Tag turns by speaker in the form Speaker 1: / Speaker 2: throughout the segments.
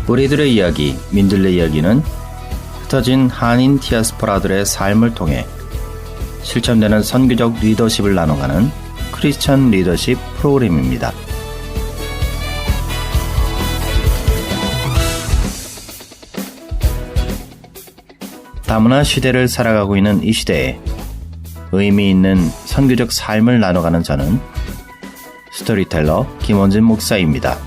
Speaker 1: 우리들의 이야기, 민들레 이야기는 흩어진 한인 디아스포라들의 삶을 통해 실천되는 선교적 리더십을 나눠가는 크리스천 리더십 프로그램입니다. 다문화 시대를 살아가고 있는 이 시대에 의미 있는 선교적 삶을 나눠가는 저는 스토리텔러 김원진 목사입니다.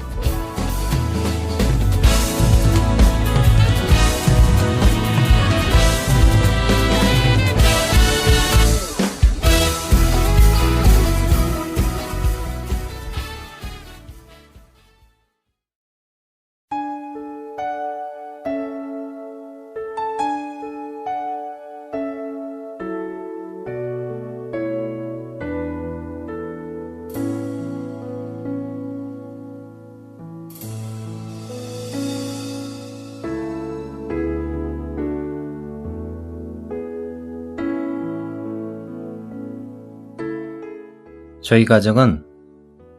Speaker 1: 저희 가정은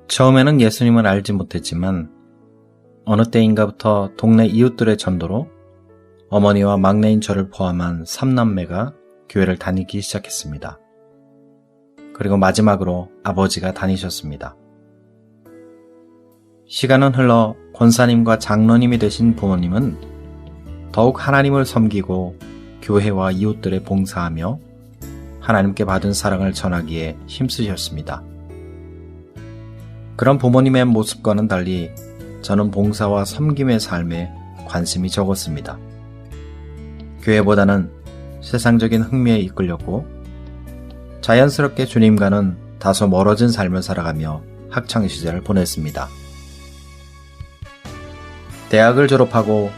Speaker 1: 처음에는 예수님을 알지 못했지만 어느 때인가부터 동네 이웃들의 전도로 어머니와 막내인 저를 포함한 3남매가 교회를 다니기 시작했습니다. 그리고 마지막으로 아버지가 다니셨습니다. 시간은 흘러 권사님과 장로님이 되신 부모님은 더욱 하나님을 섬기고 교회와 이웃들에 봉사하며 하나님께 받은 사랑을 전하기에 힘쓰셨습니다. 그런 부모님의 모습과는 달리 저는 봉사와 섬김의 삶에 관심이 적었습니다. 교회보다는 세상적인 흥미에 이끌렸고 자연스럽게 주님과는 다소 멀어진 삶을 살아가며 학창시절을 보냈습니다. 대학을 졸업하고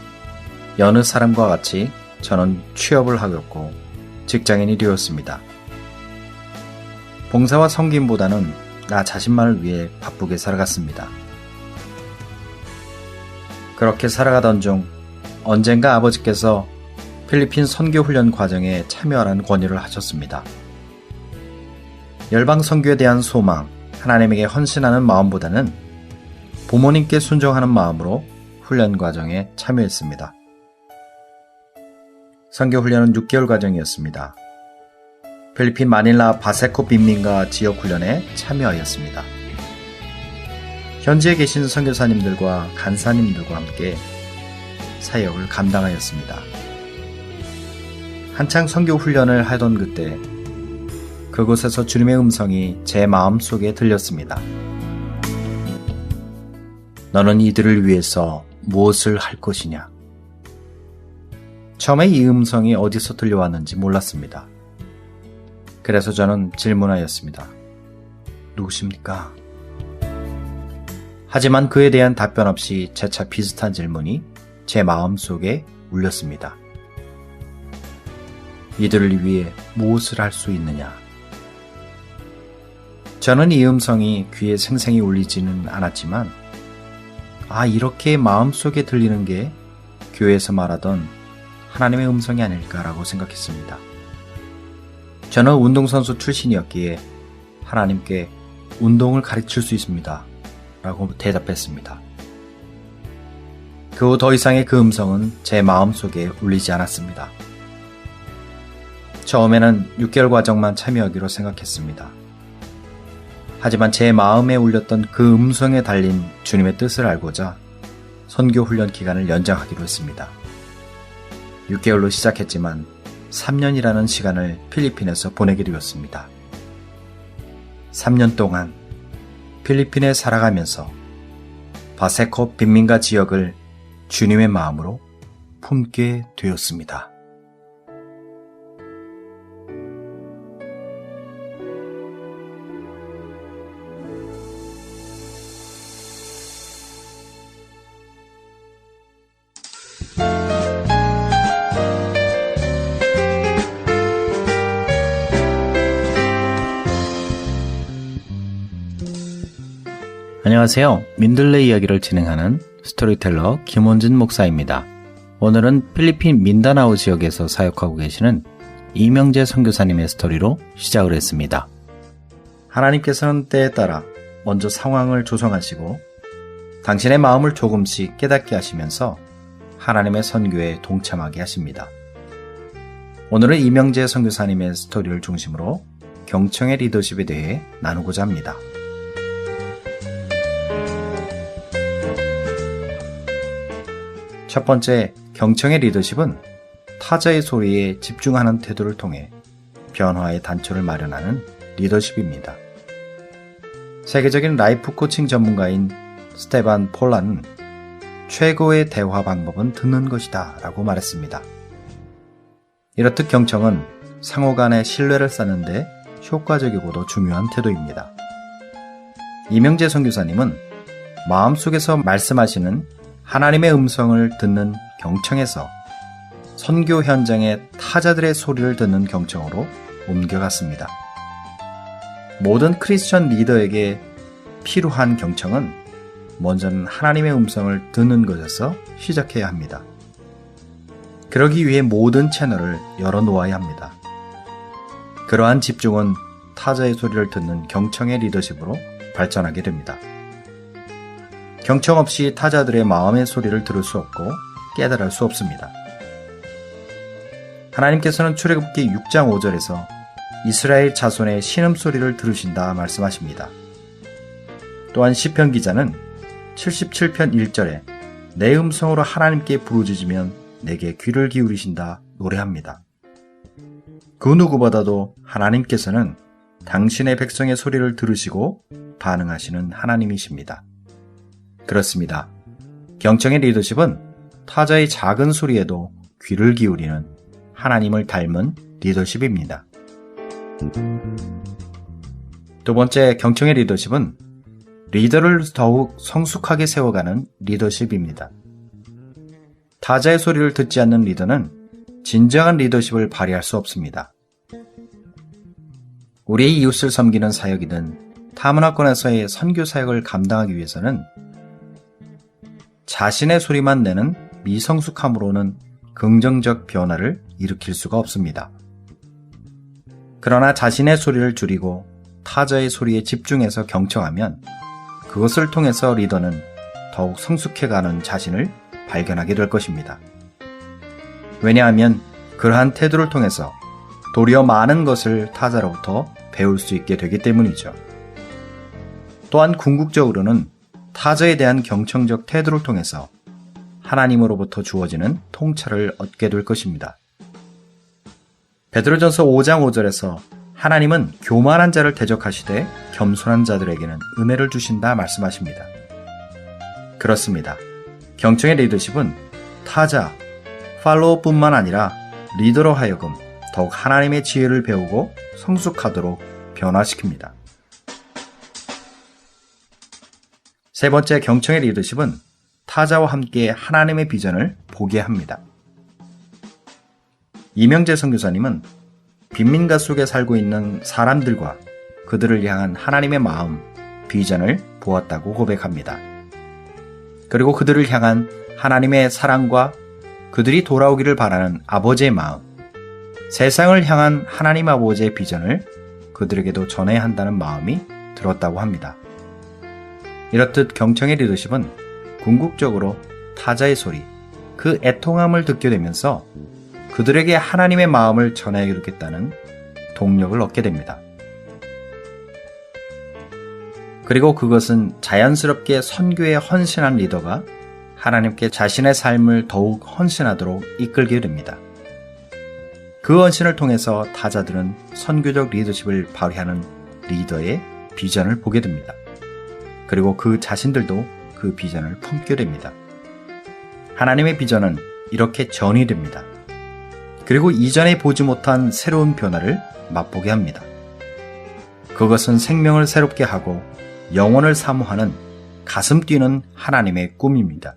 Speaker 1: 여느 사람과 같이 저는 취업을 하였고 직장인이 되었습니다. 봉사와 섬김보다는 나 자신만을 위해 바쁘게 살아갔습니다. 그렇게 살아가던 중 언젠가 아버지께서 필리핀 선교훈련 과정에 참여하라는 권유를 하셨습니다. 열방 선교에 대한 소망, 하나님에게 헌신하는 마음보다는 부모님께 순종하는 마음으로 훈련 과정에 참여했습니다. 선교훈련은 6개월 과정이었습니다. 필리핀 마닐라 바세코 빈민가 지역훈련에 참여하였습니다. 현지에 계신 선교사님들과 간사님들과 함께 사역을 감당하였습니다. 한창 선교훈련을 하던 그때 그곳에서 주님의 음성이 제 마음속에 들렸습니다. 너는 이들을 위해서 무엇을 할 것이냐? 처음에 이 음성이 어디서 들려왔는지 몰랐습니다. 그래서 저는 질문하였습니다. 누구십니까? 하지만 그에 대한 답변 없이 재차 비슷한 질문이 제 마음속에 울렸습니다. 이들을 위해 무엇을 할 수 있느냐? 저는 이 음성이 귀에 생생히 울리지는 않았지만 이렇게 마음속에 들리는 게 교회에서 말하던 하나님의 음성이 아닐까라고 생각했습니다. 저는 운동선수 출신이었기에 하나님께 운동을 가르칠 수 있습니다. 라고 대답했습니다. 그 후 더 이상의 그 음성은 제 마음속에 울리지 않았습니다. 처음에는 6개월 과정만 참여하기로 생각했습니다. 하지만 제 마음에 울렸던 그 음성에 달린 주님의 뜻을 알고자 선교훈련 기간을 연장하기로 했습니다. 6개월로 시작했지만 3년이라는 시간을 필리핀에서 보내게 되었습니다. 3년 동안 필리핀에 살아가면서 바세코 빈민가 지역을 주님의 마음으로 품게 되었습니다. 안녕하세요. 민들레 이야기를 진행하는 스토리텔러 김원진 목사입니다. 오늘은 필리핀 민다나오 지역에서 사역하고 계시는 이명재 선교사님의 스토리로 시작을 했습니다. 하나님께서는 때에 따라 먼저 상황을 조성하시고 당신의 마음을 조금씩 깨닫게 하시면서 하나님의 선교에 동참하게 하십니다. 오늘은 이명재 선교사님의 스토리를 중심으로 경청의 리더십에 대해 나누고자 합니다. 첫 번째, 경청의 리더십은 타자의 소리에 집중하는 태도를 통해 변화의 단초를 마련하는 리더십입니다. 세계적인 라이프 코칭 전문가인 스테반 폴란은 최고의 대화 방법은 듣는 것이다 라고 말했습니다. 이렇듯 경청은 상호 간의 신뢰를 쌓는데 효과적이고도 중요한 태도입니다. 이명재 선교사님은 마음속에서 말씀하시는 하나님의 음성을 듣는 경청에서 선교 현장의 타자들의 소리를 듣는 경청으로 옮겨갔습니다. 모든 크리스천 리더에게 필요한 경청은 먼저는 하나님의 음성을 듣는 것에서 시작해야 합니다. 그러기 위해 모든 채널을 열어놓아야 합니다. 그러한 집중은 타자의 소리를 듣는 경청의 리더십으로 발전하게 됩니다. 경청 없이 타자들의 마음의 소리를 들을 수 없고 깨달을 수 없습니다. 하나님께서는 출애굽기 6장 5절에서 이스라엘 자손의 신음소리를 들으신다 말씀하십니다. 또한 시편 기자는 77편 1절에 내 음성으로 하나님께 부르짖으면 내게 귀를 기울이신다 노래합니다. 그 누구보다도 하나님께서는 당신의 백성의 소리를 들으시고 반응하시는 하나님이십니다. 그렇습니다. 경청의 리더십은 타자의 작은 소리에도 귀를 기울이는 하나님을 닮은 리더십입니다. 두 번째, 경청의 리더십은 리더를 더욱 성숙하게 세워가는 리더십입니다. 타자의 소리를 듣지 않는 리더는 진정한 리더십을 발휘할 수 없습니다. 우리의 이웃을 섬기는 사역이든 타문화권에서의 선교 사역을 감당하기 위해서는 자신의 소리만 내는 미성숙함으로는 긍정적 변화를 일으킬 수가 없습니다. 그러나 자신의 소리를 줄이고 타자의 소리에 집중해서 경청하면 그것을 통해서 리더는 더욱 성숙해가는 자신을 발견하게 될 것입니다. 왜냐하면 그러한 태도를 통해서 도리어 많은 것을 타자로부터 배울 수 있게 되기 때문이죠. 또한 궁극적으로는 타자에 대한 경청적 태도를 통해서 하나님으로부터 주어지는 통찰을 얻게 될 것입니다. 베드로전서 5장 5절에서 하나님은 교만한 자를 대적하시되 겸손한 자들에게는 은혜를 주신다 말씀하십니다. 그렇습니다. 경청의 리더십은 타자, 팔로우뿐만 아니라 리더로 하여금 더욱 하나님의 지혜를 배우고 성숙하도록 변화시킵니다. 세 번째, 경청의 리더십은 타자와 함께 하나님의 비전을 보게 합니다. 이명재 선교사님은 빈민가 속에 살고 있는 사람들과 그들을 향한 하나님의 마음, 비전을 보았다고 고백합니다. 그리고 그들을 향한 하나님의 사랑과 그들이 돌아오기를 바라는 아버지의 마음, 세상을 향한 하나님 아버지의 비전을 그들에게도 전해야 한다는 마음이 들었다고 합니다. 이렇듯 경청의 리더십은 궁극적으로 타자의 소리, 그 애통함을 듣게 되면서 그들에게 하나님의 마음을 전해야겠다는 동력을 얻게 됩니다. 그리고 그것은 자연스럽게 선교에 헌신한 리더가 하나님께 자신의 삶을 더욱 헌신하도록 이끌게 됩니다. 그 헌신을 통해서 타자들은 선교적 리더십을 발휘하는 리더의 비전을 보게 됩니다. 그리고 그 자신들도 그 비전을 품게 됩니다. 하나님의 비전은 이렇게 전이됩니다. 그리고 이전에 보지 못한 새로운 변화를 맛보게 합니다. 그것은 생명을 새롭게 하고 영혼을 사모하는 가슴 뛰는 하나님의 꿈입니다.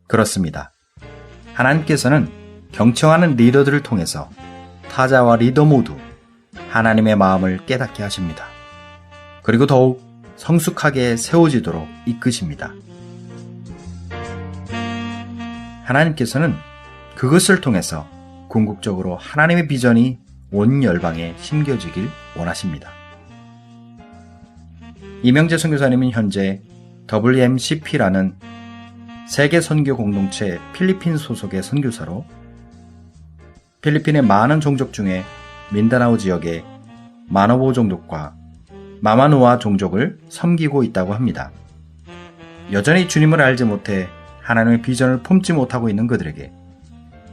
Speaker 1: 그렇습니다. 하나님께서는 경청하는 리더들을 통해서 타자와 리더 모두 하나님의 마음을 깨닫게 하십니다. 그리고 더욱 성숙하게 세워지도록 이끄십니다. 하나님께서는 그것을 통해서 궁극적으로 하나님의 비전이 온 열방에 심겨지길 원하십니다. 이명재 선교사님은 현재 WMCP라는 세계 선교 공동체 필리핀 소속의 선교사로 필리핀의 많은 종족 중에 민다나오 지역의 마노보 종족과 마마누아 종족을 섬기고 있다고 합니다. 여전히 주님을 알지 못해 하나님의 비전을 품지 못하고 있는 그들에게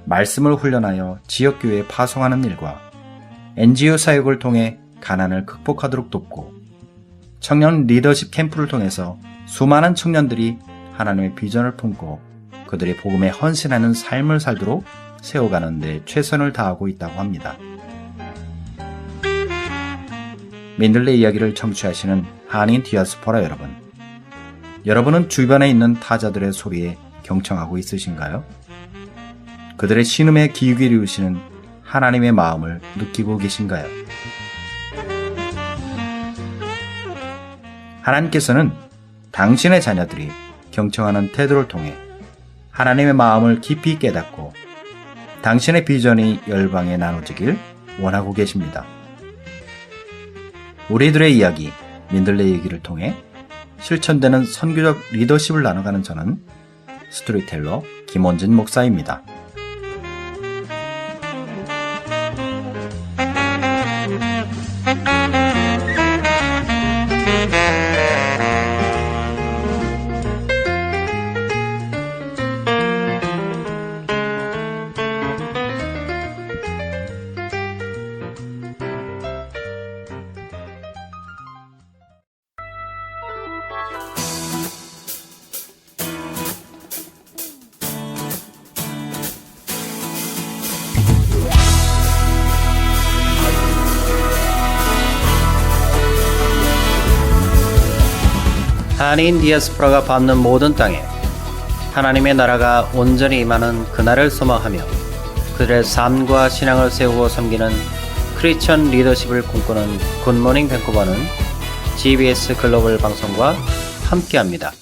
Speaker 1: 말씀을 훈련하여 지역교회에 파송하는 일과 NGO 사역을 통해 가난을 극복하도록 돕고 청년 리더십 캠프를 통해서 수많은 청년들이 하나님의 비전을 품고 그들의 복음에 헌신하는 삶을 살도록 세워가는 데 최선을 다하고 있다고 합니다. 민들레 이야기를 청취하시는 한인 디아스포라 여러분, 여러분은 주변에 있는 타자들의 소리에 경청하고 있으신가요? 그들의 신음에 귀 기울이시는 하나님의 마음을 느끼고 계신가요? 하나님께서는 당신의 자녀들이 경청하는 태도를 통해 하나님의 마음을 깊이 깨닫고 당신의 비전이 열방에 나눠지길 원하고 계십니다. 우리들의 이야기, 민들레 얘기를 통해 실천되는 선교적 리더십을 나눠가는 저는 스토리텔러 김원진 목사입니다.
Speaker 2: 한인 디아스포라가 밟는 모든 땅에 하나님의 나라가 온전히 임하는 그날을 소망하며 그들의 삶과 신앙을 세우고 섬기는 크리스천 리더십을 꿈꾸는 굿모닝 밴쿠버는 GBS 글로벌 방송과 함께합니다.